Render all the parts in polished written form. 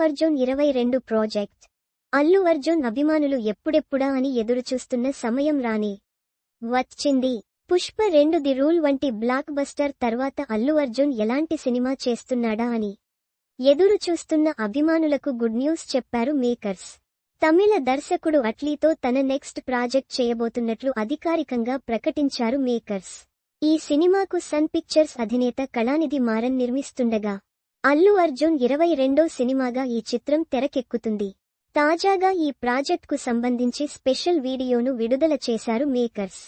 Arjun 22 project. Allu Arjun అభిమానులు ఎప్పుడెప్పుడా అని ఎదురుచూస్తున్న సమయం రానే వచ్చింది. పుష్ప 2 ది రూల్ వంటి బ్లాక్ బస్టర్ తర్వాత అల్లు అర్జున్ ఎలాంటి సినిమా చేస్తున్నాడా అని ఎదురు చూస్తున్న అభిమానులకు గుడ్ న్యూస్ చెప్పారు మేకర్స్. తమిళ దర్శకుడు అట్లీతో తన నెక్స్ట్ ప్రాజెక్ట్ చేయబోతున్నట్లు అధికారికంగా ప్రకటించారు మేకర్స్. ఈ సినిమాకు సన్ పిక్చర్స్ అధినేత కళానిధి మారన్ నిర్మిస్తుండగా అల్లు అర్జున్ 22వ సినిమాగా ఈ చిత్రం తెరకెక్కుతుంది. తాజాగా ఈ ప్రాజెక్ట్కు సంబంధించి స్పెషల్ వీడియోను విడుదల చేశారు మేకర్స్.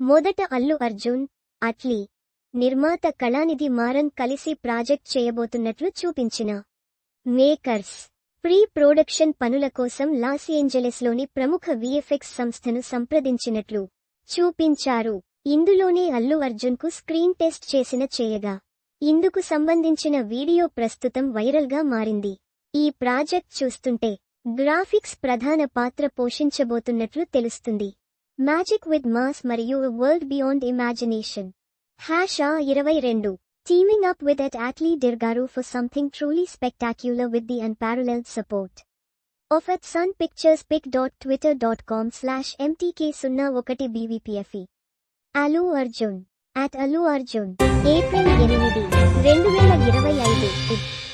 మొదట అల్లు అర్జున్, అట్లీ, నిర్మాత కళానిధి మారన్ కలిసి ప్రాజెక్ట్ చేయబోతున్నట్లు చూపించిన మేకర్స్ ప్రీ ప్రొడక్షన్ పనుల కోసం లాస్ ఏంజెలెస్లోని ప్రముఖ విఎఫ్ఎక్స్ సంస్థను సంప్రదించినట్లు చూపించారు. ఇందులోనే అల్లు అర్జున్కు స్క్రీన్ టెస్ట్ చేయగా ఇందుకు సంబంధించిన వీడియో ప్రస్తుతం వైరల్గా మారింది. ఈ ప్రాజెక్ట్ చూస్తుంటే గ్రాఫిక్స్ ప్రధాన పాత్ర పోషించబోతున్నట్లు తెలుస్తుంది. మ్యాజిక్ విత్ మాస్ మరియు world beyond imagination. #22 Teaming up with Atlee Dirgaru for something truly spectacular with the unparalleled support of at Sun Pictures pic.twitter.com/mtk01bvpfe. Allu Arjun @AlluArjun. April 8, 2025.